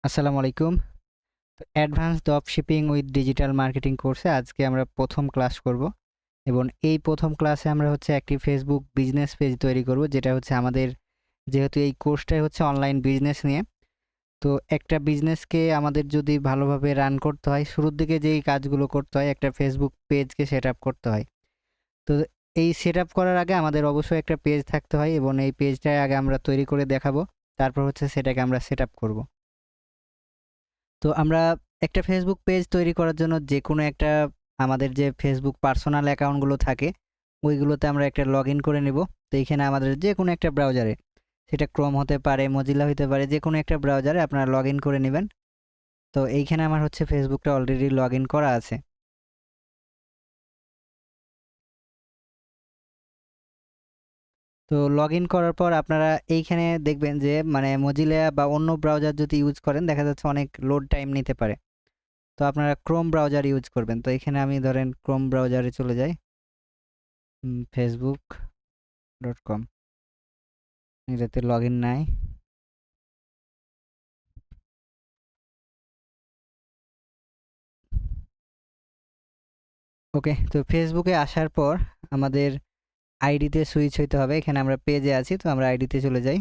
আসসালামু আলাইকুম। Advance drop shipping with digital marketing কোর্সে আজকে আমরা প্রথম ক্লাস করব এবং এই প্রথম ক্লাসে আমরা হচ্ছে একটি ফেসবুক বিজনেস পেজ তৈরি করব, যেটা হচ্ছে আমাদের, যেহেতু এই কোর্সটাই হচ্ছে অনলাইন বিজনেস নিয়ে। তো একটা বিজনেসকে আমাদের যদি ভালোভাবে রান করতে হয়, শুরুর দিকে যেই কাজগুলো করতে হয়, একটা ফেসবুক পেজকে সেট আপ করতে হয়। তো এই সেট আপ করার আগে আমাদের অবশ্যই একটা পেজ থাকতে হয় এবং এই পেজটাই আগে আমরা তৈরি করে দেখাবো, তারপর হচ্ছে সেটাকে আমরা সেট আপ করবো। তো আমরা একটা ফেসবুক পেজ তৈরি করার জন্য যে কোনো একটা, আমাদের যে ফেসবুক পার্সোনাল অ্যাকাউন্টগুলো থাকে ওইগুলোতে আমরা একটা লগ ইন করে নিব। তো এইখানে আমাদের যে কোনো একটা ব্রাউজারে, সেটা ক্রোম হতে পারে, মজিলা হতে পারে, যে কোনো একটা ব্রাউজারে আপনারা লগ ইন করে নেবেন। তো এইখানে আমার হচ্ছে ফেসবুকটা অলরেডি লগ ইন করা আছে। তো লগ ইন করার পর আপনারা এইখানে দেখবেন যে মানে মজিলা বা অন্য ব্রাউজার যদি ইউজ করেন, দেখা যাচ্ছে অনেক লোড টাইম নিতে পারে। তো আপনারা ক্রোম ব্রাউজার ইউজ করবেন। তো এখানে আমি ধরেন ক্রোম ব্রাউজারে চলে যাই, facebook.com, এটাতে লগ ইন নাই। ওকে, তো ফেসবুকে আসার পর আমাদের আইডিতে সুইচ হইতে হবে। এখানে আমরা পেজে আছি, তো আমরা আইডিতে চলে যাই।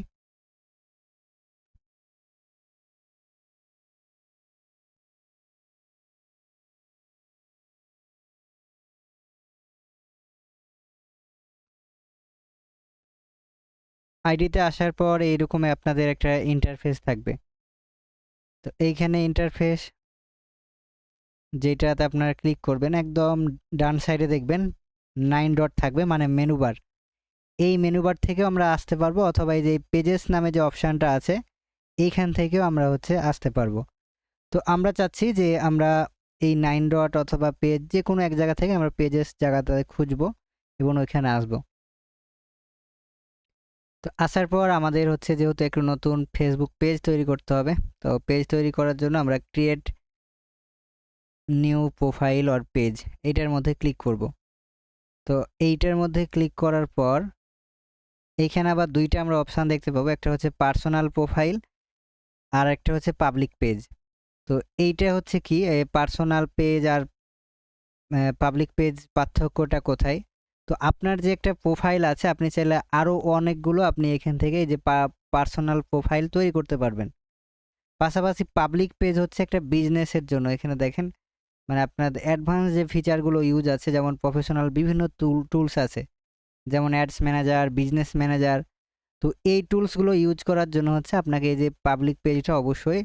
আইডিতে আসার পর এইরকম আপনাদের একটা ইন্টারফেস থাকবে। তো এইখানে ইন্টারফেস যেটাতে আপনারা ক্লিক করবেন, একদম ডান সাইডে দেখবেন 9 ডট থাকবে, মানে মেনু বার। এই মেনু বার থেকেও আমরা আসতে পারবো, অথবা এই যে পেজেস নামে যে অপশানটা আছে এইখান থেকেও আমরা হচ্ছে আসতে পারবো। তো আমরা চাচ্ছি যে আমরা এই 9 ডট অথবা পেজ, যে কোনো এক জায়গা থেকে আমরা পেজেস জায়গাতে খুঁজবো এবং ওইখানে আসবো। তো আসার পর আমাদের হচ্ছে যেহেতু একটু নতুন ফেসবুক পেজ তৈরি করতে হবে, তো পেজ তৈরি করার জন্য আমরা create new profile or page এইটার মধ্যে ক্লিক করব। তো এইটার মধ্যে ক্লিক করার পর এইখানে আবার দুইটা আমরা অপশান দেখতে পাবো, একটা হচ্ছে পার্সোনাল প্রোফাইল আর একটা হচ্ছে পাবলিক পেজ। তো এইটা হচ্ছে কি, পার্সোনাল পেজ আর পাবলিক পেজ পার্থক্যটা কোথায়? তো আপনার যে একটা প্রোফাইল আছে, আপনি চাইলে আরও অনেকগুলো আপনি এখান থেকে এই যে পার্সোনাল প্রোফাইল তৈরি করতে পারবেন। পাশাপাশি পাবলিক পেজ হচ্ছে একটা বিজনেসের জন্য। এখানে দেখেন মানে আপনার অ্যাডভান্স যে ফিচারগুলো ইউজ আছে, যেমন প্রফেশনাল বিভিন্ন টুলস আছে, যেমন অ্যাডস ম্যানেজার, বিজনেস ম্যানেজার। তো এই টুলসগুলো ইউজ করার জন্য হচ্ছে আপনাকে এই যে পাবলিক পেজটা অবশ্যই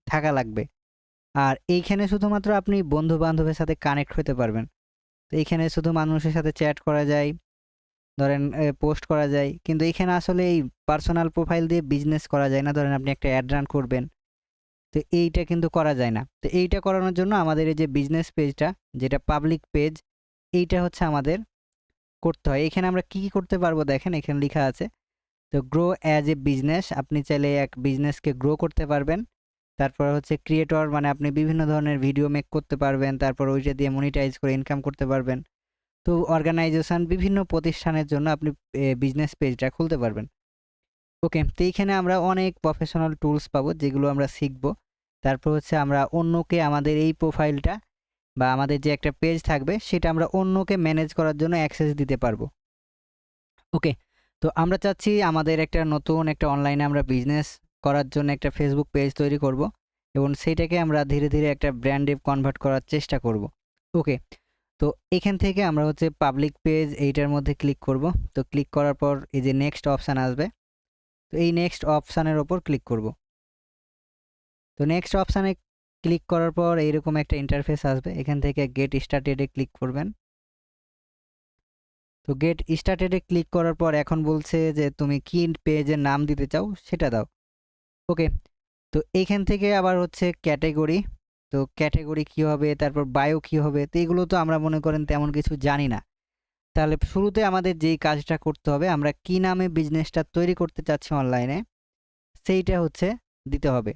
থাকা লাগবে। আর এইখানে শুধুমাত্র আপনি বন্ধু বান্ধবের সাথে কানেক্ট হতে পারবেন। তো এইখানে শুধু মানুষের সাথে চ্যাট করা যায়, ধরেন পোস্ট করা যায়, কিন্তু এখানে আসলে এই পার্সোনাল প্রোফাইল দিয়ে বিজনেস করা যায় না। ধরেন আপনি একটা অ্যাড রান করবেন, তো এইটা কিন্তু করা যায় না। তো এইটা করানোর জন্য আমাদের এই যে বিজনেস পেজটা, যেটা পাবলিক পেজ, এইটা হচ্ছে আমাদের করতে হয়। এখানে আমরা কি কি করতে পারবো দেখেন, এখানে লেখা আছে। তো গ্রো অ্যাজ এ বিজনেস, আপনি চাইলে এক বিজনেসকে গ্রো করতে পারবেন। তারপর হচ্ছে ক্রিয়েটর, মানে আপনি বিভিন্ন ধরনের ভিডিও মেক করতে পারবেন, তারপর ওইটা দিয়ে মনিটাইজ করে ইনকাম করতে পারবেন। তো অর্গানাইজেশন, বিভিন্ন প্রতিষ্ঠানের জন্য আপনি বিজনেস পেজটা খুলতে পারবেন। ওকে, তো এইখানে আমরা অনেক প্রফেশনাল টুলস পাবো যেগুলো আমরা শিখবো। তারপর হচ্ছে আমরা অন্যকে আমাদের এই প্রোফাইলটা বা আমাদের যে একটা পেজ থাকবে সেটা আমরা অন্যকে ম্যানেজ করার জন্য অ্যাক্সেস দিতে পারবো। ওকে, তো আমরা চাচ্ছি আমাদের একটা নতুন একটা অনলাইনে আমরা বিজনেস করার জন্য একটা ফেসবুক পেজ তৈরি করব এবং সেইটাকে আমরা ধীরে ধীরে একটা ব্র্যান্ডে কনভার্ট করার চেষ্টা করব। ওকে, তো এখান থেকে আমরা হচ্ছে পাবলিক পেজ এইটার মধ্যে ক্লিক করব। তো ক্লিক করার পর এই যে নেক্সট অপশান আসবে, তো এই নেক্সট অপশানের ওপর ক্লিক করব। তো নেক্সট অপশানে ক্লিক করার পর এইরকম একটা ইন্টারফেস আসবে, এখান থেকে গেট স্টার্টেডে ক্লিক করবেন। তো গেট স্টার্টেডে ক্লিক করার পর এখন বলছে যে তুমি কি পেজের নাম দিতে চাও সেটা দাও। ওকে, তো এইখান থেকে আবার হচ্ছে ক্যাটেগরি। তো ক্যাটেগরি কী হবে, তারপর বায়ো কী হবে, তো এগুলো তো আমরা মনে করেন তেমন কিছু জানি না। তাহলে শুরুতে আমাদের যেই কাজটা করতে হবে, আমরা কি নামে বিজনেসটা তৈরি করতে চাচ্ছি অনলাইনে, সেইটা হচ্ছে দিতে হবে।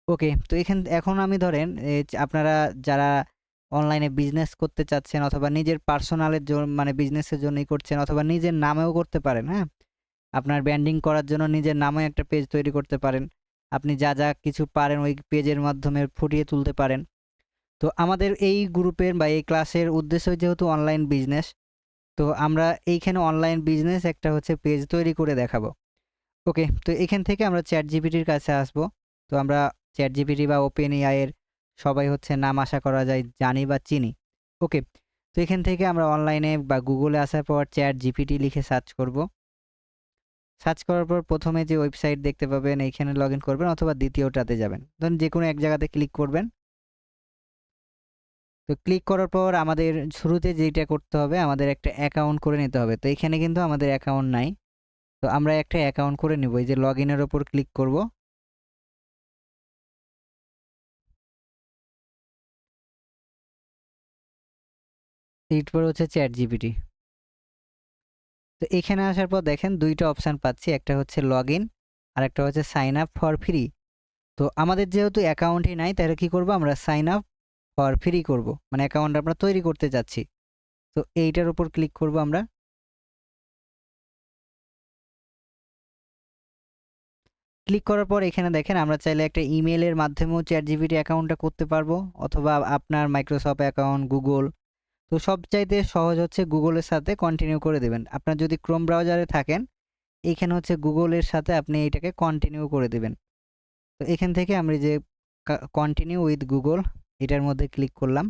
ওকে, তো এখন আমি ধরেন আপনারা যারা অনলাইনে বিজনেস করতে চাচ্ছেন অথবা নিজের পার্সোনালের জন্য মানে বিজনেসের জন্যই করছেন, অথবা নিজের নামেও করতে পারেন, হ্যাঁ, আপনার ব্র্যান্ডিং করার জন্য নিজের নামে একটা পেজ তৈরি করতে পারেন। আপনি যা যা কিছু পারেন ওই পেজের মাধ্যমে ফুটিয়ে তুলতে পারেন। তো আমাদের এই গ্রুপের বা এই ক্লাসের উদ্দেশ্য যেহেতু অনলাইন বিজনেস, তো আমরা এইখানে অনলাইন বিজনেস একটা হচ্ছে পেজ তৈরি করে দেখাবো। ওকে, তো এখান থেকে আমরা চ্যাট জিপিটির কাছে আসবো। তো আমরা চ্যাট জিপিটি বা ওপেন এআই এর সবাই হচ্ছে নাম আশা করা যায় জানি বা চিনি। ওকে, তো এখান থেকে আমরা অনলাইনে বা গুগলে আসার পর চ্যাট জিপিটি লিখে সার্চ করব। সার্চ করার পর প্রথমে যে ওয়েবসাইট দেখতে পাবেন এইখানে লগ ইন করবেন, অথবা দ্বিতীয়টাতে যাবেন, ধরুন যে কোনো এক জায়গাতে ক্লিক করবেন। তো ক্লিক করার পর আমাদের শুরুতে যেটা করতে হবে, আমাদের একটা অ্যাকাউন্ট করে নিতে হবে। তো এখানে কিন্তু আমাদের অ্যাকাউন্ট নাই, তো আমরা একটা অ্যাকাউন্ট করে নিব। এই যে লগ ইনের ওপর ক্লিক করব। এরপর হচ্ছে চ্যাট জিপিটি। তো এখানে আসার পর দেখেন দুইটা অপশান পাচ্ছি, একটা হচ্ছে লগ ইন আর একটা হচ্ছে সাইন আপ ফর ফ্রি। তো আমাদের যেহেতু অ্যাকাউন্টই নাই, তাহলে কি করব, আমরা সাইন আপ ফর ফ্রি করব, মানে অ্যাকাউন্ট আমরা তৈরি করতে যাচ্ছি। তো এইটার উপর ক্লিক করব আমরা। ক্লিক করার পর এখানে দেখেন আমরা চাইলে একটা ইমেলের মাধ্যমেও চ্যাট জিপিটি অ্যাকাউন্টটা করতে পারবো, অথবা আপনার মাইক্রোসফট অ্যাকাউন্ট, গুগল। তো সবচাইতে সহজ হচ্ছে গুগলের সাথে কন্টিনিউ করে দেবেন। আপনার যদি ক্রোম ব্রাউজারে থাকেন, এইখানে হচ্ছে গুগলের সাথে আপনি এটাকে কন্টিনিউ করে দেবেন। তো এখান থেকে আমরা যে কন্টিনিউ উইথ গুগল এটার মধ্যে ক্লিক করলাম।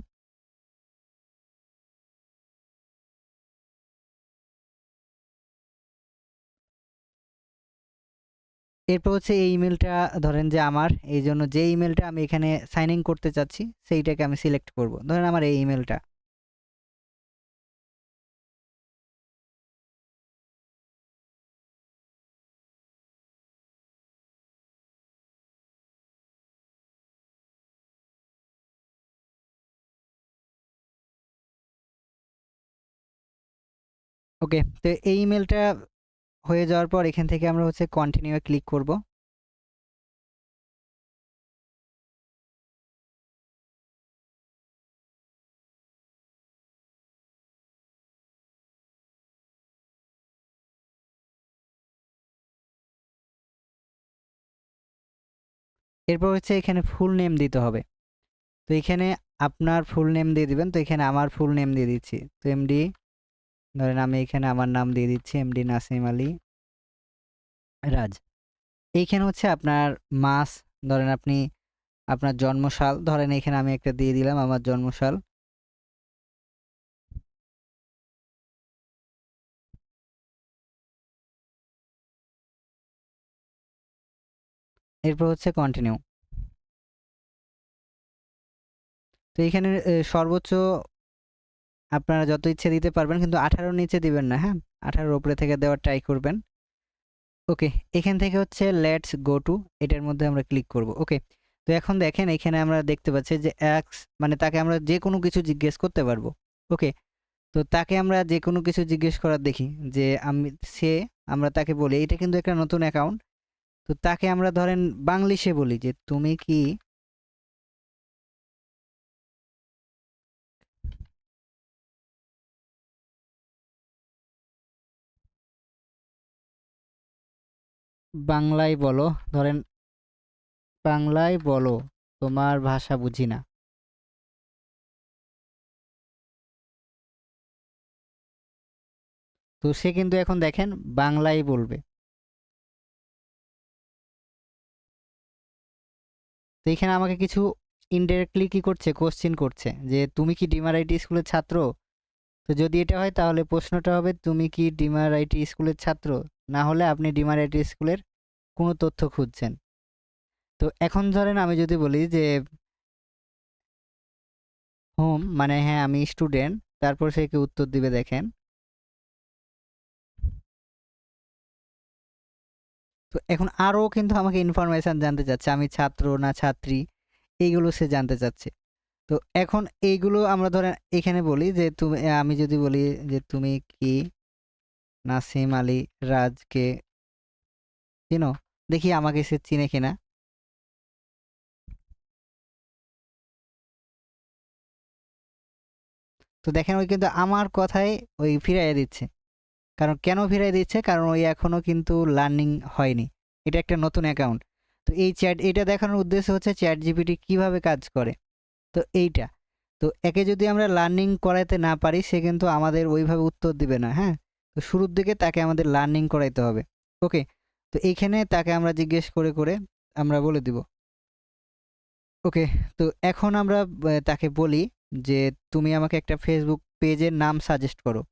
এরপর হচ্ছে এই ইমেলটা ধরেন যে আমার, এই জন্য যে ইমেলটা আমি এখানে সাইন ইন করতে চাচ্ছি সেইটাকে আমি সিলেক্ট করব। ধরেন আমার এই ইমেলটা। ওকে, তো এই ইমেলটা হয়ে যাওয়ার পর এখান থেকে আমরা হচ্ছে কন্টিনিউ ক্লিক করব। এরপর হচ্ছে এখানে ফুল নেম দিতে হবে। তো এখানে আপনার ফুল নেম দিয়ে দিবেন। তো এখানে আমার ফুল নেম দিয়ে দিচ্ছি। তো এমডি, ধরেন আমি এখানে আমার নাম দিয়ে দিচ্ছি এমডি নাসিম আলী রাজ। এইখানে হচ্ছে আপনার মাস, ধরেন আপনি আপনার জন্মসাল, ধরেন এখানে আমি একটা দিয়ে দিলাম আমার জন্মসাল। এরপর হচ্ছে কন্টিনিউ। তো এখানে সর্বোচ্চ আপনারা যত ইচ্ছে দিতে পারবেন, কিন্তু 18 নিচে দিবেন না, হ্যাঁ, 18 উপরে থেকে দেওয়ার ট্রাই করবেন। ওকে, এখান থেকে হচ্ছে লেটস গো টু, এটার মধ্যে আমরা ক্লিক করব। ওকে, তো এখন দেখেন এখানে আমরা দেখতে পাচ্ছি যে এক্স, মানে তাকে আমরা যে কোনো কিছু জিজ্ঞেস করতে পারবো। ওকে, তো তাকে আমরা যে কোনো কিছু জিজ্ঞেস করার দেখি যে আমি সে, আমরা তাকে বলি, এটা কিন্তু একটা নতুন অ্যাকাউন্ট। তো তাকে আমরা ধরেন বাংলিশে বলি যে তুমি কি বাংলায় বলো, ধরেন বাংলায় বলো, তোমার ভাষা বুঝি না। তো সে কিন্তু এখন দেখেন বাংলায় বলবে। তো এখানে আমাকে কিছু ইনডাইরেক্টলি কি করছে, কোশ্চেন করছে যে তুমি কি ডিমার আইটি স্কুলের ছাত্র। তো যদি এটা হয় তাহলে প্রশ্নটা হবে তুমি কি ডিমার আইটি স্কুলের ছাত্র, না হলে আপনি ডিমার আইটি স্কুলের কোনো তথ্য খুঁজছেন। তো এখন ধরেন আমি যদি বলি যে হোম, মানে হ্যাঁ আমি স্টুডেন্ট, তারপর সে কি উত্তর দিবে দেখেন। তো এখন আরও কিন্তু আমাকে ইনফরমেশন জানতে চাচ্ছে, আমি ছাত্র না ছাত্রী, এইগুলো সে জানতে চাচ্ছে। তো এখন এইগুলো আমরা ধরেন এখানে বলি যে তুমি, আমি যদি বলি যে তুমি কি নাসিম আলী রাজকে চিনো, দেখি আমাকে সে চিনে কিনা। তো দেখেন ওই কিন্তু আমার কথায় ওই ফিরাইয়া দিচ্ছে। কারণ কেন ফিরাই দিচ্ছে, কারণ ওই এখনো কিন্তু লার্নিং হয়নি, এটা একটা নতুন অ্যাকাউন্ট। তো এই এটা দেখানোর উদ্দেশ্য হচ্ছে চ্যাট জিপিটি কীভাবে কাজ করে। তো এইটা তো একে যদি আমরা লার্নিং করাইতে না পারি সে কিন্তু আমাদের ওইভাবে উত্তর দিবে না। হ্যাঁ, তো শুরুর দিকে তাকে আমাদের লার্নিং করাইতে হবে। ওকে, তো এইখানে তাকে আমরা জিজ্ঞেস করে করে আমরা বলে দিব। ওকে, তো এখন আমরা তাকে বলি যে তুমি আমাকে একটা ফেসবুক পেজের নাম সাজেস্ট করো।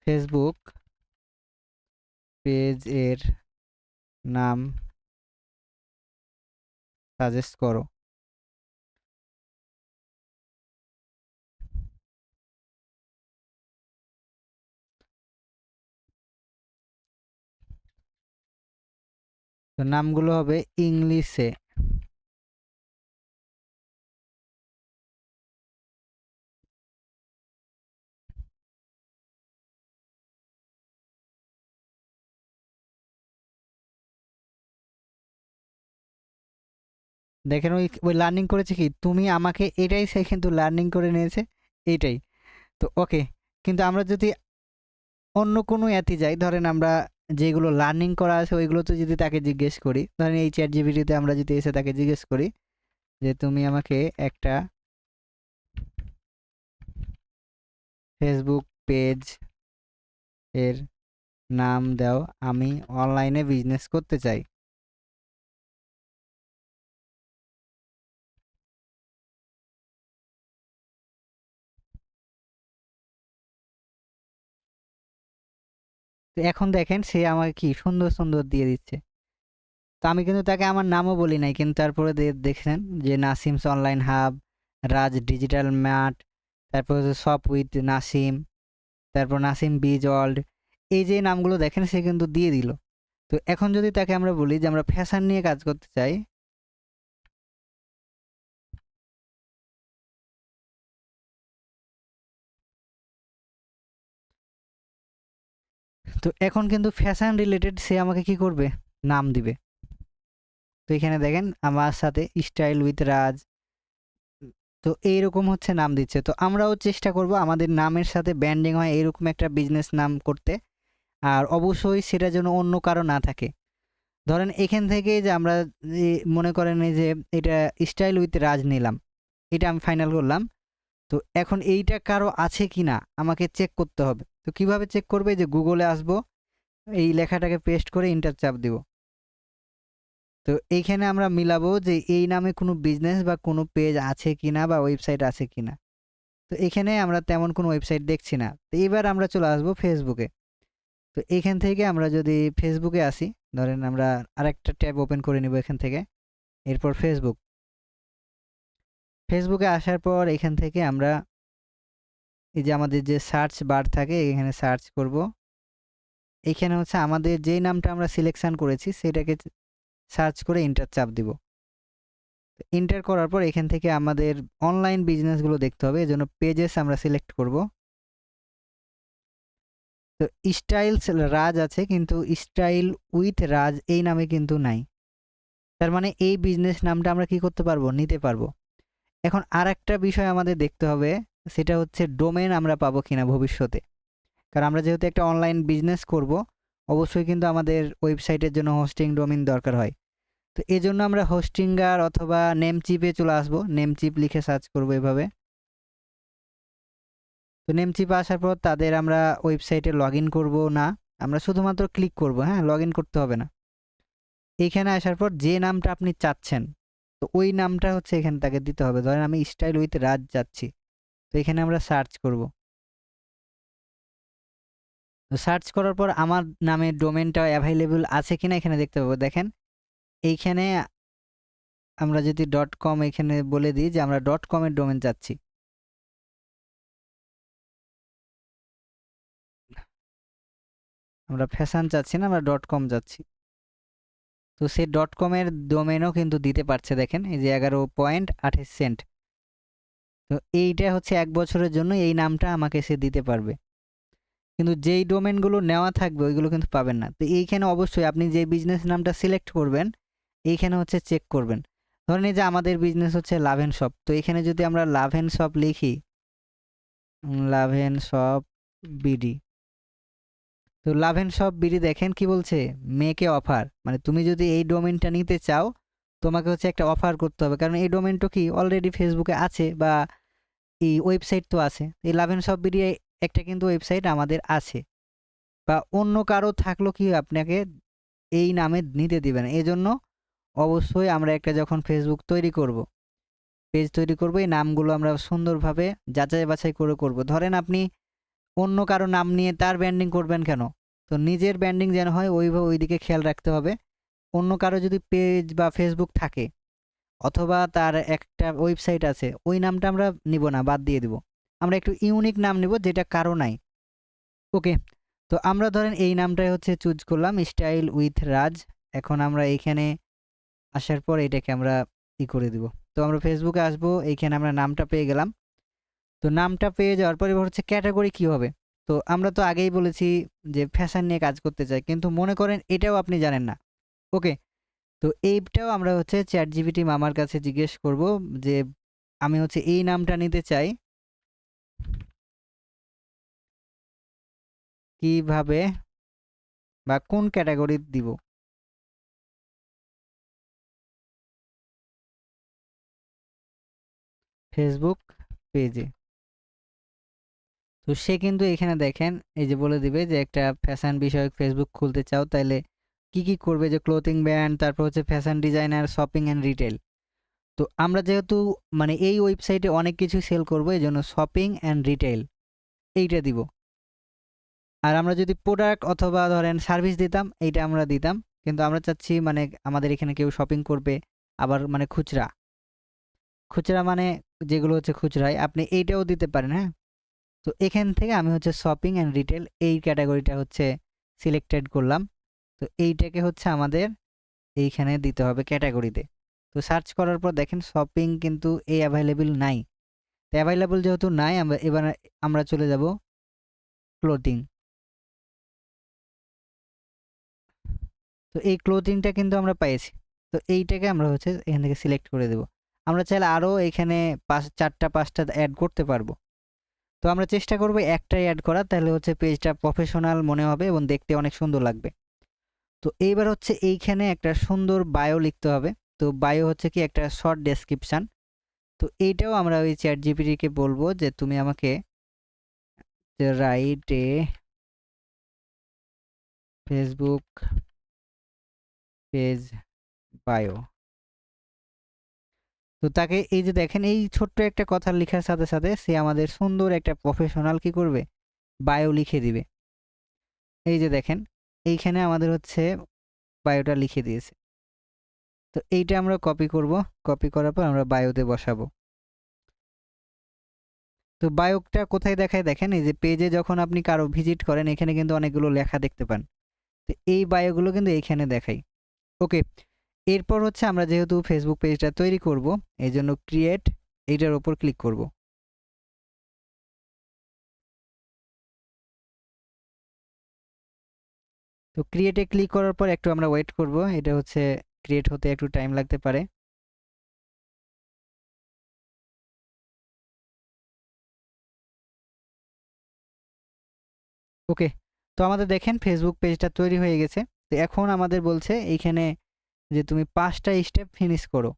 ফেসবুক পেজ এর নাম সাজেস্ট করো। তো নামগুলো হবে ইংলিশে। দেখেন ওই ওই লার্নিং করেছে কি তুমি আমাকে, এটাই সে কিন্তু লার্নিং করে নিয়েছে এইটাই। তো ওকে, কিন্তু আমরা যদি অন্য কোনো অ্যাতে যাই, ধরেন আমরা যেগুলো লার্নিং করা আছে ওইগুলো তো যদি তাকে জিজ্ঞেস করি, ধরেন এই চ্যাট জিপিটিতে আমরা যদি এসে তাকে জিজ্ঞেস করি যে তুমি আমাকে একটা ফেসবুক পেজ এর নাম দাও, আমি অনলাইনে বিজনেস করতে চাই। তো এখন দেখেন সে আমাকে কি সুন্দর সুন্দর দিয়ে দিচ্ছে। তো আমি কিন্তু তাকে আমার নামও বলি নাই, কিন্তু তারপরে দেখছেন যে নাসিমস অনলাইন হাব, রাজ ডিজিটাল ম্যাট, তারপর হচ্ছে শপ উইথ নাসিম, তারপর নাসিম বিজ ওয়ার্ল্ড, এই যে নামগুলো দেখেন সে কিন্তু দিয়ে দিল। তো এখন যদি তাকে আমরা বলি যে আমরা ফ্যাশন নিয়ে কাজ করতে চাই, তো এখন কিন্তু ফ্যাশন রিলেটেড সে আমাকে কি করবে, নাম দিবে। তো এখানে দেখেন আমার সাথে স্টাইল উইথ রাজ, তো এইরকম হচ্ছে নাম দিচ্ছে। তো আমরাও চেষ্টা করব আমাদের নামের সাথে ব্র্যান্ডিং হয় এরকম একটা বিজনেস নাম করতে, আর অবশ্যই সেটা যেন অন্য কারো না থাকে। ধরেন এখান থেকে যে আমরা মনে করেন এই যে এটা স্টাইল উইথ রাজ নিলাম, এটা আমি ফাইনাল করলাম। তো এখন এইটা কারো আছে কি না আমাকে চেক করতে হবে। তো কিভাবে চেক করবে, যে গুগলে আসবো, এই লেখাটাকে পেস্ট করে ইন্টার চাপ দিব। তো এইখানে আমরা মিলাবো যে এই নামে কোনো বিজনেস বা কোনো পেজ আছে কিনা বা ওয়েবসাইট আছে কিনা। তো এখানে আমরা তেমন কোনো ওয়েবসাইট দেখছি না। তো এবার আমরা চলে আসবো ফেসবুকে। তো এখান থেকে আমরা যদি ফেসবুকে আসি, ধরেন আমরা আরেকটা ট্যাব ওপেন করে নিব এখান থেকে, এরপর ফেসবুকে আসার পর এখান থেকে আমরা এই যে আমাদের যে সার্চ বার থাকে এখানে সার্চ করব। এখানে হচ্ছে আমাদের যেই নামটা আমরা সিলেকশন করেছি সেটাকে সার্চ করে এন্টার চাপ দিব। এন্টার করার পর এখান থেকে আমাদের অনলাইন বিজনেসগুলো দেখতে হবে, এজন্য পেজেস আমরা সিলেক্ট করব। তো স্টাইলস রাজ আছে, কিন্তু স্টাইল উইথ রাজ এই নামে কিন্তু নাই। তার মানে এই বিজনেস নামটা আমরা কি করতে পারবো, নিতে পারবো। এখন আর একটা বিষয় আমাদের দেখতে হবে, সেটা হচ্ছে ডোমেন আমরা পাবো কিনা ভবিষ্যতে। কারণ আমরা যেহেতু একটা অনলাইন বিজনেস করব, অবশ্যই কিন্তু আমাদের ওয়েবসাইটের জন্য হোস্টিং ডোমেন দরকার হয়। তো এই জন্য আমরা হোস্টিঙ্গার অথবা নেমচিপে চলে আসবো, নেমচিপ লিখে সার্চ করবো এভাবে। তো নেমচিপে আসার পর তাদের আমরা ওয়েবসাইটে লগ ইন করবো না, আমরা শুধুমাত্র ক্লিক করব। হ্যাঁ, লগ ইন করতে হবে না। এইখানে আসার পর যে নামটা আপনি চাচ্ছেন, তো ওই নামটা হচ্ছে এখানে তাকে দিতে হবে। ধরেন আমি স্টাইল উইথ রাজ যাচ্ছি, তো এখানে আমরা সার্চ করব। তো সার্চ করার পর আমার নামের ডোমেনটা অ্যাভেলেবল আছে কিনা এখানে দেখতে পাবো। দেখেন এইখানে আমরা যদি ডট কম এখানে বলে দিই যে আমরা ডট কমের ডোমেন চাচ্ছি, আমরা ফ্যাশন চাচ্ছি না, আমরা ডট কম যাচ্ছি। তো সেই ডট কমের ডোমেনও কিন্তু দিতে পারছে, দেখেন এই যে 11.28 সেন্ট। তো এইটা হচ্ছে 1 বছরের জন্য এই নামটা আমাকে সে দিতে পারবে। কিন্তু যেই ডোমেনগুলো নেওয়া থাকবে ওইগুলো কিন্তু পাবেন না। তো এইখানে অবশ্যই আপনি যে বিজনেস নামটা সিলেক্ট করবেন এইখানে হচ্ছে চেক করবেন। ধরেন এই যে আমাদের বিজনেস হচ্ছে লাভ এন্ড শপ, তো এখানে যদি আমরা লাভ এন্ড শপ লিখি, লাভ এন্ড শপ বিডি, তো তো লাভ এন্ড শপ বিডি দেখেন কি বলছে, মেকে অফার, মানে তুমি যদি এই ডোমেইনটা নিতে চাও তোমাকে হচ্ছে একটা অফার করতে হবে, কারণ এই ডোমেইনটা কি অলরেডি ফেসবুকে আছে বা এই ওয়েবসাইট তো আছে। এই লাভ এন্ড শপ বিডি একটা কিন্তু ওয়েবসাইট আমাদের আছে, বা অন্য কারো থাকলো কি আপনাকে এই নামে নিতে দিবে না। এজন্য অবশ্যই আমরা একটা যখন ফেসবুক তৈরি করব, পেজ তৈরি করব, এই নামগুলো আমরা সুন্দরভাবে যাচাই বাছাই করে করব। ধরেন আপনি অন্য কারো নাম নিয়ে তার ব্র্যান্ডিং করবেন কেন? তো নিজের ব্র্যান্ডিং যেন হয় ওইভাবে ওইদিকে খেয়াল রাখতে হবে। অন্য কারো যদি পেজ বা ফেসবুক থাকে অথবা তার একটা ওয়েবসাইট আছে, ওই নামটা আমরা নিব না, বাদ দিয়ে দিব। আমরা একটু ইউনিক নাম নিব যেটা কারো নাই। ওকে, তো আমরা ধরেন এই নামটাই হচ্ছে চুজ করলাম, স্টাইল উইথ রাজ। এখন আমরা এইখানে আসার পর এটাকে আমরা করে দিব। তো আমরা ফেসবুকে আসবো, এইখানে আমরা নামটা পেয়ে গেলাম। তো নামটা পেয়ে যাওয়ার পর এবার হচ্ছে ক্যাটাগরি কি হবে। তো আমরা তো আগেই বলেছি যে ফ্যাশন নিয়ে কাজ করতে চাই, কিন্তু মনে করেন এটাও আপনি জানেন না। ওকে, তো এইটাও আমরা হচ্ছে চ্যাট জিপিটি মামার কাছে জিজ্ঞেস করব যে আমি হচ্ছে এই নামটা নিতে চাই, কিভাবে বা কোন ক্যাটাগরি দিব। ফেসবুক পেজে। তো সে কিন্তু এখানে দেখেন এই যে বলে দিবে যে একটা ফ্যাশন বিষয়ক ফেসবুক খুলতে চাও তাহলে কি কি করবে, যে ক্লোথিং ব্র্যান্ড, তারপর হচ্ছে fashion designer, shopping and retail. তো আমরা যেহেতু মানে এই ওয়েবসাইটে অনেক কিছু সেল করবো, এই জন্য শপিং অ্যান্ড রিটেল এইটা দিব। আর আমরা যদি প্রোডাক্ট অথবা ধরেন সার্ভিস দিতাম এইটা আমরা দিতাম, কিন্তু আমরা চাচ্ছি মানে আমাদের এখানে কেউ শপিং করবে, আবার মানে খুচরা, খুচরা মানে যেগুলো হচ্ছে খুচরায় আপনি এইটাও দিতে পারেন। হ্যাঁ, তো এখান থেকে আমি হচ্ছে শপিং অ্যান্ড রিটেল এই ক্যাটাগরিটা হচ্ছে সিলেক্টেড করলাম। তো এইটাকে হচ্ছে আমাদের এইখানে দিতে হবে ক্যাটাগরিতে। তো সার্চ করার পর দেখেন শপিং কিন্তু এই অ্যাভেলেবল নাই। তো অ্যাভেলেবল যেহেতু নাই আমরা এবার আমরা চলে যাব ক্লোথিং। তো এই ক্লোথিংটা কিন্তু আমরা পাইছি। তো এইটাকে আমরা হচ্ছে এখান থেকে সিলেক্ট করে দেব। আমরা চাইলে আরও এখানে 4টা 5টা অ্যাড করতে পারবো। তো আমরা চেষ্টা করব একটাই অ্যাড করা, তাহলে হচ্ছে পেজটা প্রফেশনাল মনে হবে এবং দেখতে অনেক সুন্দর লাগবে। তো এইবার হচ্ছে এইখানে একটা সুন্দর বায়ো লিখতে হবে। তো বায়ো হচ্ছে কি একটা শর্ট ডেসক্রিপশান। তো এইটাও আমরা ওই চ্যাট জিপিটিকে বলবো যে তুমি আমাকে write a Facebook page bio. তো তাকে এই যে দেখেন এই ছোট্ট একটা কথা লেখার সাথে সাথে সে আমাদের সুন্দর একটা প্রফেশনাল কি করবে, বায়ো লিখে দিবে। এই যে দেখেন এইখানে আমাদের হচ্ছে বায়োটা লিখে দিয়েছে। তো এইটা আমরা কপি করব, কপি করার পর আমরা বায়োতে বসাবো। তো বায়োটা কোথায় দেখায় দেখেন, এই যে পেজে যখন আপনি কারো ভিজিট করেন এখানে কিন্তু অনেকগুলো লেখা দেখতে পান। তো এই বায়োগুলো কিন্তু এইখানে দেখাই। ওকে, এরপর হচ্ছে আমরা যেহেতু ফেসবুক পেজটা তৈরি করব এই জন্য ক্রিয়েট এইটার উপর ক্লিক করব। তো ক্রিয়েটে ক্লিক করার পর একটু আমরা ওয়েট করব, এটা হচ্ছে ক্রিয়েট হতে একটু টাইম লাগতে পারে। ওকে, তো আমাদের দেখেন ফেসবুক পেজটা তৈরি হয়ে গেছে। তো এখন আমাদের বলছে এইখানে যে তুমি 5টা স্টেপ ফিনিশ করো।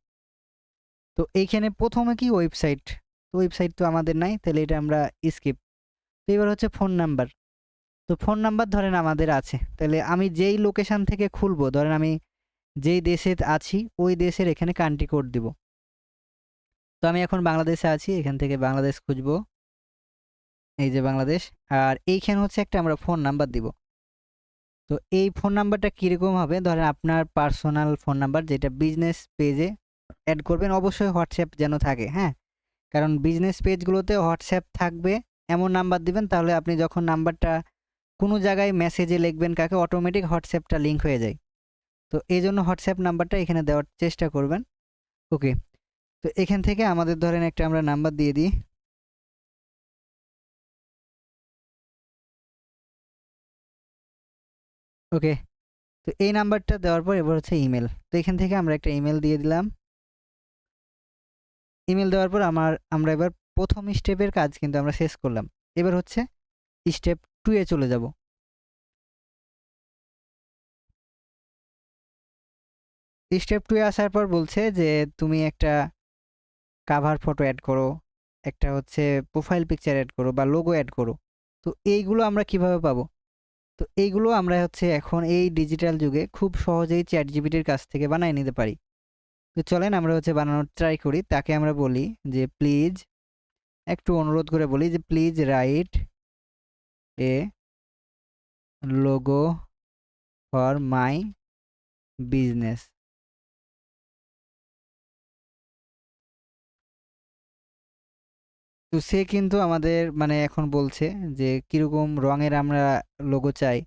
তো এইখানে প্রথমে কি ওয়েবসাইট, তো ওয়েবসাইট তো আমাদের নাই, তাহলে এটা আমরা স্কিপ। তো এবার হচ্ছে ফোন নাম্বার। তো ফোন নাম্বার ধরেন আমাদের আছে, তাহলে আমি যেই লোকেশন থেকে খুলবো, ধরেন আমি যেই দেশে আছি ওই দেশের এখানে কান্ট্রি কোড দিব। তো আমি এখন বাংলাদেশে আছি, এখান থেকে বাংলাদেশ খুঁজবো, এই যে বাংলাদেশ। আর এইখানে হচ্ছে একটা আমরা ফোন নাম্বার দিব। তো এই ফোন নাম্বারটা কীরকম হবে, ধরেন আপনার পার্সোনাল ফোন নাম্বার যেটা বিজনেস পেজে অ্যাড করবেন, অবশ্যই হোয়াটসঅ্যাপ যেন থাকে। হ্যাঁ, কারণ বিজনেস পেজগুলোতে হোয়াটসঅ্যাপ থাকবে, এমন নাম্বার দিবেন তাহলে আপনি যখন নাম্বারটা কোনো জায়গায় মেসেজে লিখবেন কাকে, অটোমেটিক হোয়াটসঅ্যাপটা লিঙ্ক হয়ে যায়। তো এই জন্য হোয়াটসঅ্যাপ নাম্বারটা এখানে দেওয়ার চেষ্টা করবেন। ওকে, তো এখান থেকে আমাদের ধরেন একটা আমরা নাম্বার দিয়ে দিই। ওকে, তো এই নাম্বারটা দেওয়ার পর এবার হচ্ছে ইমেল। তো এখান থেকে আমরা একটা ইমেল দিয়ে দিলাম। ইমেল দেওয়ার পর আমরা এবার প্রথম স্টেপের কাজ কিন্তু আমরা শেষ করলাম। এবার হচ্ছে স্টেপ 2 এ চলে যাব। স্টেপ 2 এ আসার পর বলছে যে তুমি একটা কাভার ফটো অ্যাড করো, একটা হচ্ছে প্রোফাইল পিকচার অ্যাড করো বা লোগো অ্যাড করো। তো এইগুলো আমরা কিভাবে পাবো? তো এইগুলো আমরা হচ্ছে এখন এই ডিজিটাল যুগে খুব সহজেই চ্যাটজিপিটির কাছ থেকে বানায় নিতে পারি। তো চলেন আমরা হচ্ছে বানানোর ট্রাই করি। তাকে আমরা বলি যে প্লিজ, একটু অনুরোধ করে বলি যে please write a logo for my business. তো সে কিন্তু আমাদের মানে এখন বলছে যে কিরকম রঙের আমরা লোগো চাই।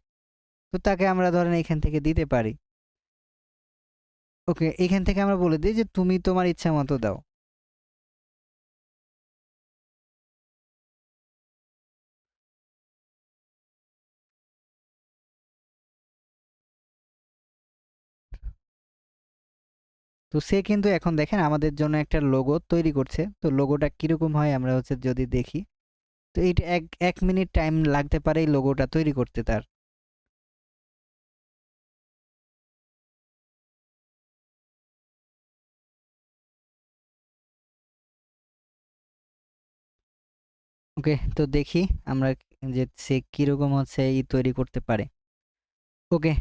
তো তাকে আমরা ধরেন এখান থেকে দিতে পারি। ওকে, এখান থেকে আমরা বলে দিই যে তুমি তোমার ইচ্ছা মতো দাও। তো সে কিন্তু এখন দেখেন আমাদের জন্য একটা লোগো তৈরি করছে। তো লোগোটা কিরকম হয় আমরা হচ্ছে যদি দেখি। তো এইটা এক এক মিনিট টাইম লাগতে পারে এই লোগোটা তৈরি করতে তার। ওকে, তো দেখি আমরা যে সে কিরকম হচ্ছে তৈরি করতে পারে। ওকে,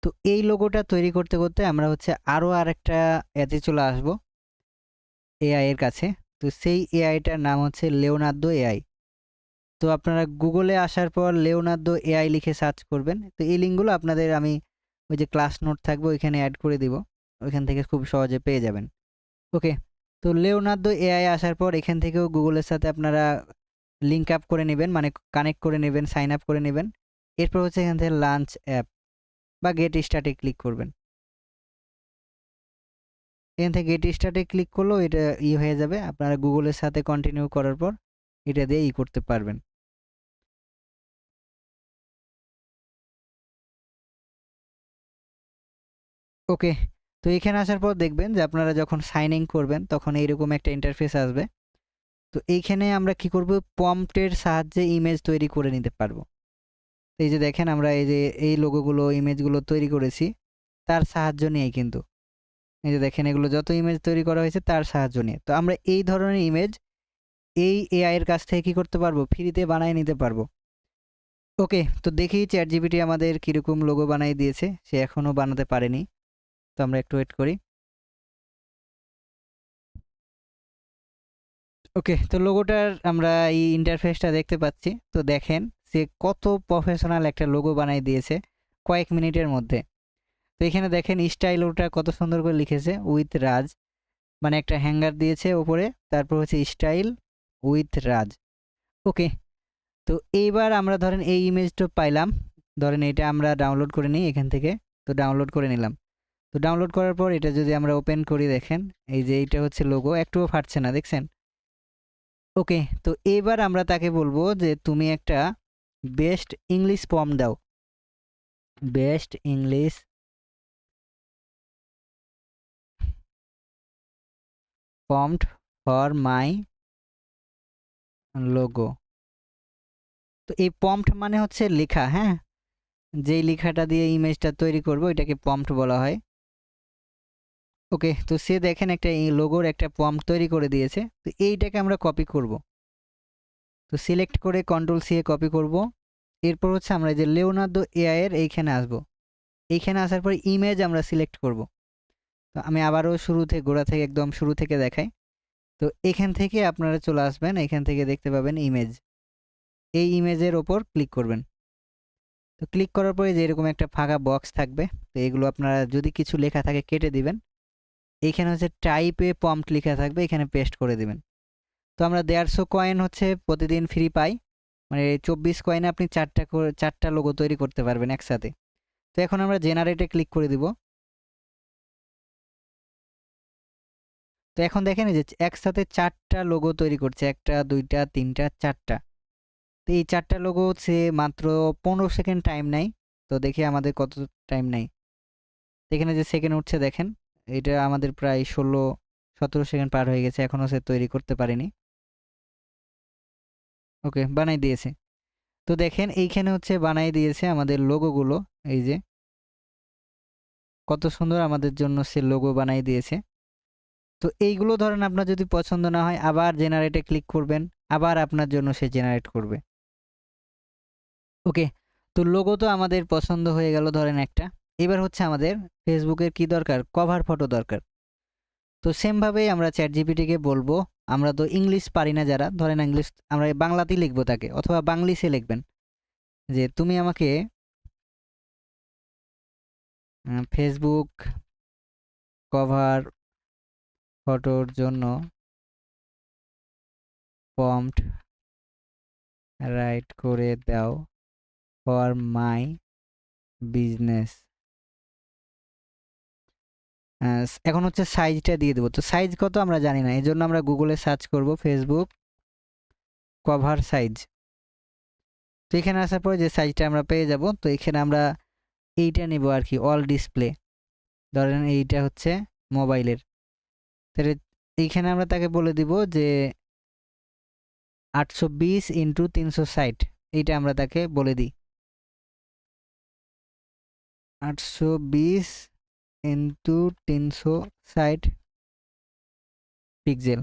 তো এই লোগোটা তৈরি করতে করতে আমরা হচ্ছে আরো আরেকটা এতে চলে আসব, এআই এর কাছে। তো সেই এআইটার নাম হচ্ছে লিওনার্দো এআই। তো আপনারা গুগলে আসার পর লিওনার্দো এআই লিখে সার্চ করবেন। তো এই লিঙ্কগুলো আপনাদের আমি ওই যে ক্লাস নোট থাকবে ওইখানে অ্যাড করে দিব, ওইখান থেকে খুব সহজে পেয়ে যাবেন। ওকে, তো লিওনার্দো এআই আসার পর এখান থেকেও গুগলের সাথে আপনারা লিঙ্ক আপ করে নেবেন, মানে কানেক্ট করে নেবেন, সাইন আপ করে নেবেন। এরপর হচ্ছে এখান থেকে লাঞ্চ অ্যাপ বা গেট স্টার্টে ক্লিক করবেন। এখান থেকে গেট স্টার্টে ক্লিক করলেও এটা হয়ে যাবে। আপনারা গুগলের সাথে কন্টিনিউ করার পর এটা দিয়ে করতে পারবেন। ওকে, তো এখানে আসার পর দেখবেন যে আপনারা যখন সাইন ইন করবেন তখন এইরকম একটা ইন্টারফেস আসবে। তো এইখানে আমরা কি করব, প্রম্পটের সাহায্যে ইমেজ তৈরি করে নিতে পারবো। এই যে দেখেন আমরা এই যে এই লোগোগুলো ইমেজগুলো তৈরি করেছি তার সাহায্য নিয়েই কিন্তু। এই যে দেখেন এগুলো যত ইমেজ তৈরি করা হয়েছে তার সাহায্য নিয়ে। তো আমরা এই ধরনের ইমেজ এই এআই এর কাছ থেকে কি করতে পারবো, ফ্রিতে বানিয়ে নিতে পারবো। ওকে, তো দেখি চ্যাটজিপিটি আমাদের কিরকম লোগো বানিয়ে দিয়েছে। সে এখনো বানাতে পারেনি, তো আমরা একটু ওয়েট করি। ওকে, তো লোগোটার আমরা এই ইন্টারফেসটা দেখতে পাচ্ছি। তো দেখেন সে কত প্রফেশনাল একটা লোগো বানিয়ে দিয়েছে কয়েক মিনিটের মধ্যে। তো এখানে দেখেন স্টাইল ওটা কত সুন্দর করে লিখেছে, উইথ রাজ, মানে একটা হ্যাঙ্গার দিয়েছে ওপরে, তারপর হচ্ছে স্টাইল উইথ রাজ। ওকে, তো এইবার আমরা ধরেন এই ইমেজটা পাইলাম, ধরেন এটা আমরা ডাউনলোড করে নিই এখান থেকে। তো ডাউনলোড করে নিলাম। তো ডাউনলোড করার পর এটা যদি আমরা ওপেন করি দেখেন এই যে এইটা হচ্ছে লোগো, একটুও ফাটছে না, দেখছেন? ওকে, তো এবার আমরা তাকে বলবো যে তুমি একটা বেস্ট ইংলিশ পম দাও, best English prompt for my logo. তো এই পম্পড মানে হচ্ছে লেখা, হ্যাঁ, যেই লেখাটা দিয়ে ইমেজটা তৈরি করবো এটাকে পম্পড বলা হয়। ওকে, তো সে দেখেন একটা এই লোগোর একটা পম্পড তৈরি করে দিয়েছে। তো এইটাকে আমরা কপি করব। তো সিলেক্ট করে কন্ট্রোল সি এ কপি করব। এরপর হচ্ছে আমরা এই যে লিওনার্দো এআই এর এইখানে আসব। এইখানে আসার পর ইমেজ আমরা সিলেক্ট করব। তো আমি আবারও শুরু থেকে গোড়া থেকে একদম শুরু থেকে দেখাই। তো এখান থেকে আপনারা চলে আসবেন, এখান থেকে দেখতে পাবেন ইমেজ, এই ইমেজের ওপর ক্লিক করবেন। তো ক্লিক করার পরে যে এরকম একটা ফাঁকা বক্স থাকবে, তো এগুলো আপনারা যদি কিছু লেখা থাকে কেটে দিবেন। এইখানে হচ্ছে টাইপে প্রম্পট লেখা থাকবে, এখানে পেস্ট করে দিবেন। তো আমরা 150 কয়েন হচ্ছে প্রতিদিন ফ্রি পাই, মানে 24 কয়েনে আপনি চারটা লোগো তৈরি করতে পারবেন একসাথে। তো এখন আমরা জেনারেটে ক্লিক করে দিব। তো এখন দেখেন এই যে একসাথে চারটা লোগো তৈরি করছে, একটা দুইটা তিনটা চারটা। তো এই চারটা লোগো হচ্ছে মাত্র 15 সেকেন্ড টাইম নেয়। তো দেখি আমাদের কত টাইম নেয়। এখানে যে সেকেন্ড উঠছে দেখেন, এটা আমাদের প্রায় 16-17 সেকেন্ড পার হয়ে গেছে, এখনো সে তৈরি করতে পারেনি। ওকে, বানাই দিয়েছে। তো দেখেন এইখানে হচ্ছে বানাই দিয়েছে আমাদের লোগোগুলো, এই যে কত সুন্দর আমাদের জন্য সে লোগো বানাই দিয়েছে। তো এইগুলো ধরেন আপনার যদি পছন্দ না হয় আবার জেনারেটে ক্লিক করবেন, আবার আপনার জন্য সে জেনারেট করবে। ওকে, তো লোগো তো আমাদের পছন্দ হয়ে গেল ধরেন একটা। এবার হচ্ছে আমাদের ফেসবুকের কি দরকার, কভার ফটো দরকার। তো সেমভাবেই আমরা চ্যাট জিপিটিকে বলবো, আমরা তো ইংলিশ পারি না যারা, ধরেন ইংলিশ আমরা বাংলাতেই লিখবো তাকে, অথবা বাংলিশে লিখবেন যে তুমি আমাকে ফেসবুক কভার ফটোর জন্য প্রম্পট রাইট করে দাও ফর মাই বিজনেস। এখন হচ্ছে সাইজটা দিয়ে দেবো, তো সাইজ কত আমরা জানি না, এই জন্য আমরা গুগলে সার্চ করব ফেসবুক কভার সাইজ। তো এখানে আসার পরে যে সাইজটা আমরা পেয়ে যাব, তো এখানে আমরা এইটা নিব আর কি, অল ডিসপ্লে। ধরেন এইটা হচ্ছে মোবাইলের, তাহলে এইখানে আমরা তাকে বলে দিব যে 820x360, এইটা আমরা তাকে বলে দিই 820x360 পিক্সেল।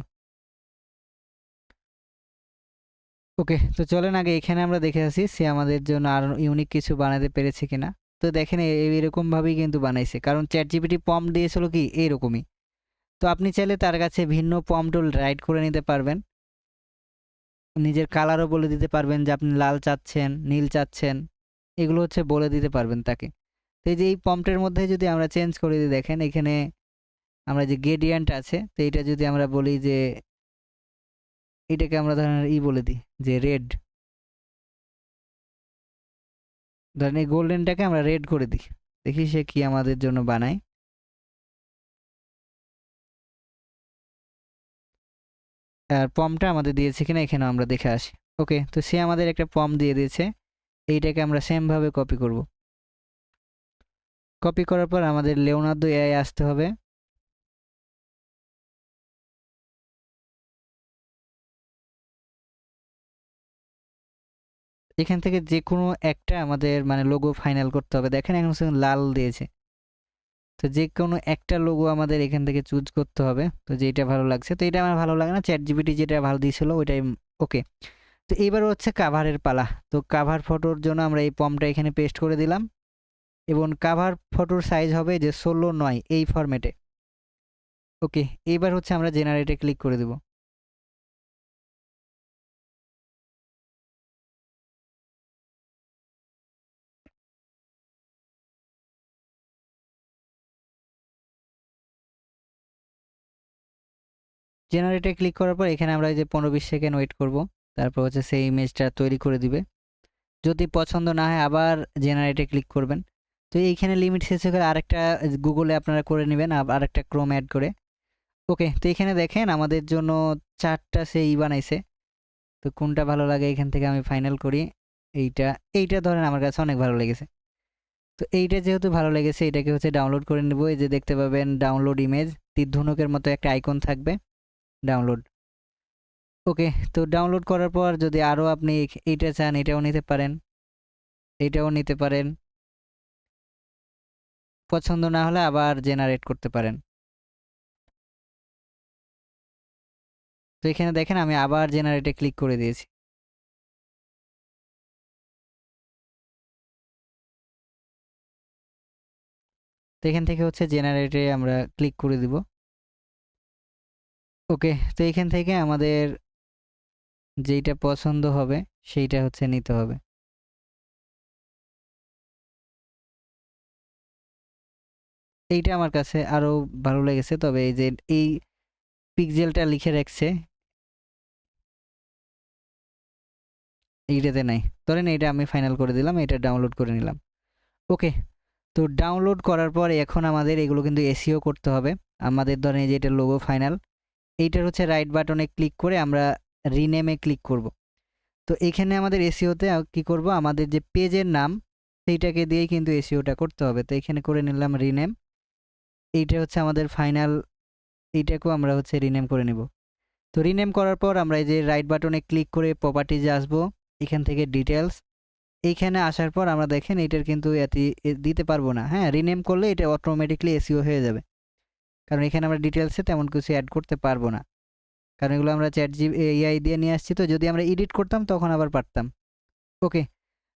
ওকে, তো চলেন আগে এখানে আমরা দেখে আসি সে আমাদের জন্য আরো ইউনিক কিছু বানাতে পেরেছে কিনা। তো দেখেন এরকম ভাবেই কিন্তু বানাইছে, কারণ চ্যাট জিপিটি প্রম্পট দিয়েছিল কি এইরকমই। তো আপনি চাইলে তার কাছে ভিন্ন প্রম্পট রাইট করে নিতে পারবেন, নিজের কালারও বলে দিতে পারবেন যে আপনি লাল চাচ্ছেন, নীল চাচ্ছেন, এগুলো হচ্ছে বলে দিতে পারবেন তাকে। তো এই যে এই প্রম্পটের মধ্যে যদি আমরা চেঞ্জ করে দিই, দেখেন এখানে আমরা যে গ্রেডিয়েন্ট আছে, তো এইটা যদি আমরা বলি যে এটাকে আমরা ধরেন বলে দিই যে রেড, ধরেন এই গোল্ডেনটাকে আমরা রেড করে দিই, দেখি সে কি আমাদের জন্য বানায়। আর প্রম্পটটা আমাদের দিয়েছে কিনা এখানে আমরা দেখে আসি। ওকে, তো সে আমাদের একটা প্রম্পট দিয়ে দিয়েছে, এইটাকে আমরা সেম ভাবে কপি করব। কপি করার পর আমাদের লিওনার্দো এআই আসতে হবে। এখান থেকে যে কোনো একটা আমাদের মানে লোগো ফাইনাল করতে হবে। দেখেন এখন লাল দিয়েছে, তো যে কোনো একটা লোগো আমাদের এখান থেকে চুজ করতে হবে। তো যেটা ভালো লাগছে, তো এটা আমার ভালো লাগে না, চ্যাট জিপিটি যেটা ভালো দিয়েছিল ওইটাই। ওকে, তো এবার হচ্ছে কাভারের পালা। তো কাভার ফটোর জন্য আমরা এই প্রম্পটটা এখানে পেস্ট করে দিলাম, এবং কাভার ফটোর সাইজ হবে যে 16:9 এই ফরম্যাটে। ওকে, এইবার হচ্ছে আমরা জেনারেটে ক্লিক করে দেব। জেনারেটে ক্লিক করার পর এখানে আমরা এই যে 15-20 সেকেন্ড ওয়েট করব, তারপর হচ্ছে সেই ইমেজটা তৈরি করে দিবে। যদি পছন্দ না হয় আবার জেনারেটে ক্লিক করবেন। তো এইখানে লিমিট শেষ হয়ে গেলে আরেকটা গুগলে আপনারা করে নেবেন, আরেকটা ক্রোম অ্যাড করে। ওকে, তো এখানে দেখেন আমাদের জন্য 4টা সে বানাইছে। তো কোনটা ভালো লাগে এখান থেকে আমি ফাইনাল করি। এইটা, এইটা ধরেন আমার কাছে অনেক ভালো লেগেছে। তো এইটা যেহেতু ভালো লেগেছে, এটাকে হচ্ছে ডাউনলোড করে নেব। এই যে দেখতে পাবেন ডাউনলোড ইমেজ, তীর ধনুকের মতো একটা আইকন থাকবে, ডাউনলোড। ওকে, তো ডাউনলোড করার পর যদি আরও আপনি এইটা চান এটাও নিতে পারেন, এটাও নিতে পারেন, পছন্দ না হলে আবার জেনারেট করতে পারেন। তো এখানে দেখেন আমি আবার জেনারেটে ক্লিক করে দিয়েছি। তো এখান থেকে হচ্ছে জেনারেটে আমরা ক্লিক করে দিব। ওকে, তো এখান থেকে আমাদের যেইটা পছন্দ হবে সেইটা হচ্ছে নিতে হবে। এইটা আমার কাছে আরো ভালো লেগেছে, তবে এই যে এই পিক্সেলটা লিখে রাখছে এইটাতে নাই। ধরেন এইটা আমি ফাইনাল করে দিলাম, এটা ডাউনলোড করে নিলাম। ওকে, তো ডাউনলোড করার পর এখন আমাদের এগুলো কিন্তু এসইও করতে হবে। আমাদের ধরেন এই যে এটা লোগো ফাইনাল, এইটার হচ্ছে রাইট বাটনে ক্লিক করে আমরা রিনেমে ক্লিক করব। তো এখানে আমাদের এসইওতে কি করব, আমাদের যে পেজের নাম সেইটাকে দিয়েই কিন্তু এসইওটা করতে হবে। তো এখানে করে নিলাম রিনেম, এইটা হচ্ছে আমাদের ফাইনাল, এইটাকেও আমরা হচ্ছে রিনেম করে নিব। তো রিনেম করার পর আমরা এই যে রাইট বাটনে ক্লিক করে প্রপার্টিজে আসবো, এখান থেকে ডিটেলস, এইখানে আসার পর আমরা দেখেন এটার কিন্তু দিতে পারবো না, হ্যাঁ। রিনেম করলে এটা অটোমেটিকলি এসইও হয়ে যাবে, কারণ এখানে আমরা ডিটেলসে তেমন কিছু অ্যাড করতে পারবো না, কারণ এগুলো আমরা চ্যাট এআই দিয়ে নিয়ে আসছি। তো যদি আমরা এডিট করতাম তখন আবার পারতাম। ওকে,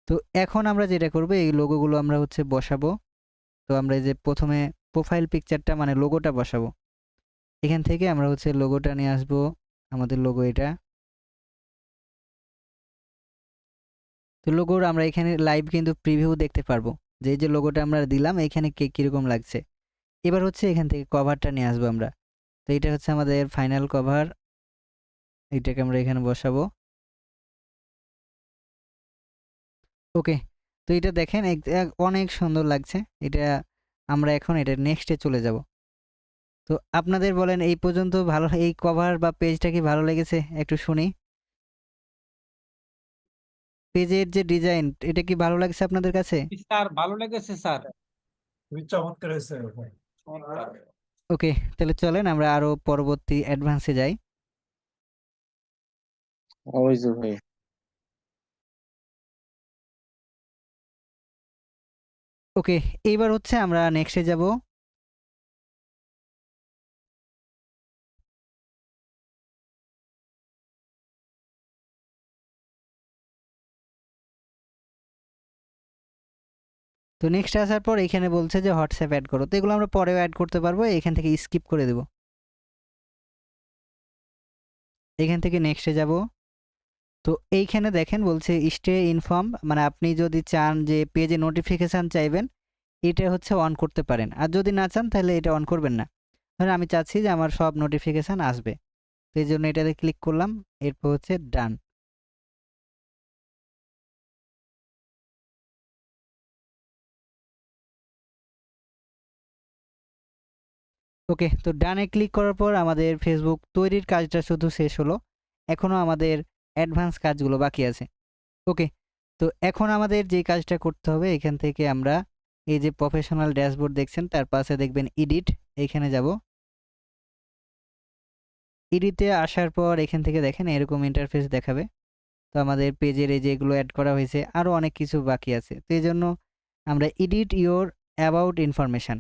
তো এখন আমরা যেটা করব, এই লোগোগুলো আমরা হচ্ছে বসাবো। তো আমরা এই যে প্রথমে প্রোফাইল পিকচারটা মানে লোগোটা বসাবো, এখান থেকে আমরা হচ্ছে লোগোটা নিয়ে আসবো। আমাদের লোগো এটা। তো লোগোর আমরা এখানে লাইভ কিন্তু প্রিভিউ দেখতে পারবো যে এই যে লোগোটা আমরা দিলাম এখানে কিরকম লাগছে। এবার হচ্ছে এখান থেকে কভারটা নিয়ে আসবো আমরা। তো এটা হচ্ছে আমাদের ফাইনাল কভার, এটাকে আমরা এখানে বসাবো। ওকে, তো এটা দেখেন অনেক সুন্দর লাগছে এটা। আমরা এখন এটা নেক্সটে চলে যাব। তো আপনাদের বলেন এই পর্যন্ত ভালো, এই কভার বা পেজটা কি ভালো লেগেছে একটু শুনি। পেজের যে ডিজাইন এটা কি ভালো লাগছে আপনাদের কাছে? স্যার ভালো লেগেছে স্যার, খুবই চমৎকার হয়েছে ভাই। চমৎকার। ওকে, তাহলে চলেন আমরা আরো পরবর্তী অ্যাডভান্সে যাই। ওই যে ভাই ওকে, এইবার হচ্ছে আমরা নেক্সটে যাব। তো নেক্সট আসার পর এখানে বলছে যে হোয়াটসঅ্যাপ অ্যাড করো, তো এগুলো আমরা পরেও অ্যাড করতে পারবো, এখান থেকে স্কিপ করে দেব। এখান থেকে নেক্সটে যাব। তো এইখানে দেখেন বলছে স্টে ইনফর্ম, মানে আপনি যদি চান যে পেজে নোটিফিকেশান চাইবেন এটা হচ্ছে অন করতে পারেন, আর যদি না চান তাহলে এটা অন করবেন না। ধরুন আমি চাচ্ছি যে আমার সব নোটিফিকেশান আসবে, তো এই জন্য এটাতে ক্লিক করলাম, এরপর হচ্ছে ডান। ওকে, তো ডানে ক্লিক করার পর আমাদের ফেসবুক তৈরির কাজটা শুধু শেষ হলো, এখনও আমাদের অ্যাডভান্স কাজগুলো বাকি আছে। ওকে, তো এখন আমাদের যে কাজটা করতে হবে, এখান থেকে আমরা এই যে প্রফেশনাল ড্যাশবোর্ড দেখছেন তার পাশে দেখবেন এডিট, এইখানে যাব। এডিটে আসার পর এখান থেকে দেখেন এরকম ইন্টারফেস দেখাবে। তো আমাদের পেজের এই যেগুলো অ্যাড করা হয়েছে আরও অনেক কিছু বাকি আছে, তো এই জন্য আমরা এডিট ইওর অ্যাবাউট ইনফরমেশান।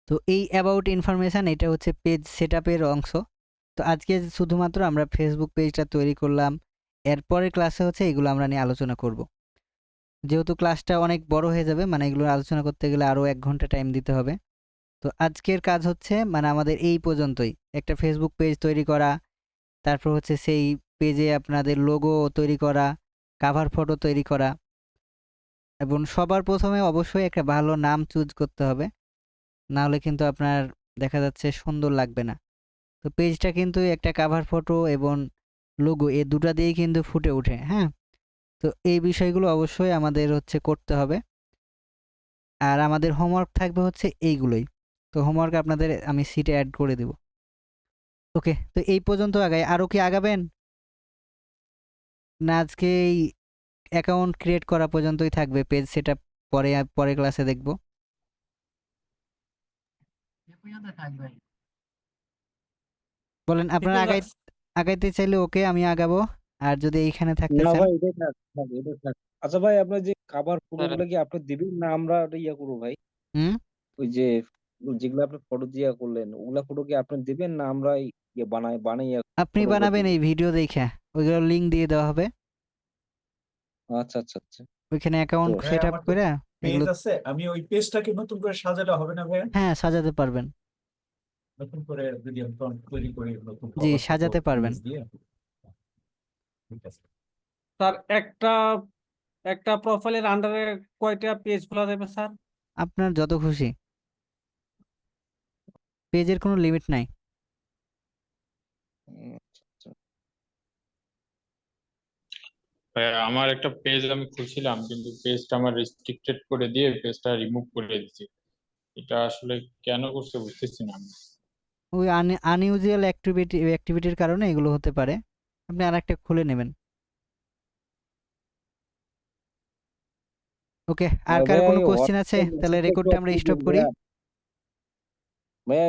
তো এই অ্যাবাউট ইনফরমেশান এটা হচ্ছে পেজ সেটআপের অংশ। তো আজকে শুধুমাত্র আমরা ফেসবুক পেজটা তৈরি করলাম, এরপরের ক্লাসে হচ্ছে এগুলো আমরা নিয়ে আলোচনা করব। যেহেতু ক্লাসটা অনেক বড় হয়ে যাবে, মানে এগুলো আলোচনা করতে গেলে আরও 1 ঘন্টা টাইম দিতে হবে। তো আজকের কাজ হচ্ছে মানে আমাদের এই পর্যন্তই, একটা ফেসবুক পেজ তৈরি করা, তারপর হচ্ছে সেই পেজে আপনাদের লোগো তৈরি করা, কাভার ফটো তৈরি করা, এবং সবার প্রথমে অবশ্যই একটা ভালো নাম চুজ করতে হবে, না হলে কিন্তু আপনার দেখা যাচ্ছে সুন্দর লাগবে না। তো পেজটা কিন্তু একটা কাভার ফটো এবং লোগো এই দুটা দিয়েই কিন্তু ফুটে ওঠে, হ্যাঁ। তো এই বিষয়গুলো অবশ্যই আমাদের হচ্ছে করতে হবে, আর আমাদের হোমওয়ার্ক থাকবে হচ্ছে এইগুলোই। তো হোমওয়ার্ক আপনাদের আমি সিটে অ্যাড করে দেব। ওকে, তো এই পর্যন্ত আগাই, আরও কি আগাবেন না আজকে এই অ্যাকাউন্ট ক্রিয়েট করা পর্যন্তই থাকবে, পেজ সেটআপ পরে পরে ক্লাসে দেখব। বলেন আপনারা আগাইতে চাইলে ওকে আমি আগাবো, আর যদি এইখানে থাকতে না চান। ভাই এটাই থাক থাক, এটাই থাক। আচ্ছা ভাই আপনার যে খাবার ফটোগুলো কি আপনি দিবেন না আমরা ওটা ইয়া করবো ভাই? হুম, ওই যে যেগুলো আপনি ফটো দিয়া করলেন ওগুলা ফটো কি আপনি দিবেন না আমরা ইয়ে বানাই আপনি ফটোগুলো বানাবেন দিব? এই ভিডিও দেখে, ওইগুলো লিঙ্ক দিয়ে দেওয়া হবে, আচ্ছা আচ্ছা আচ্ছা। ওইখানে তো অ্যাকাউন্ট ভাই সেট আপ আমার তো করে পেজ এগুলো। আছে, আমি ওই পেজটাকে নতুন করে সাজালে হবে না ভাই? হ্যাঁ, সাজাতে পারবেন। নতুন করে যদি অ্যাকাউন্ট তৈরি করি নতুন জি, কভার ফটো সাজাতে পারবেন। ইমেজ দিয়ে, ঠিক আছে। স্যার একটা একটা প্রোফাইলের আন্ডারে কয়টা পেজ খোলা যাবে স্যার? আপনার যত খুশি, পেজের কোনো লিমিট নাই। আচ্ছা, আচ্ছা। ভাইয়া, আমার একটা পেজ আমি খুলছিলাম কিন্তু পেজটা আমার রেস্ট্রিক্টেড করে দিয়ে পেজটা রিমুভ করে দিয়েছি। এটা আসলে কেন করছে বুঝতেছি না আমি। ওই আনইউজুয়াল অ্যাক্টিভিটির কারণে এগুলো হতে পারে, আপনি আরেকটা খুলে নেবেন। ওকে, আর কারো ভাইয়া কোনো এই কোশ্চেন আছে? হোয়াটসঅ্যাপ তাহলে মেসেজটা একটু রেকর্ডটা আমরা আপনি স্টপ করি। ভাইয়া ভাইয়া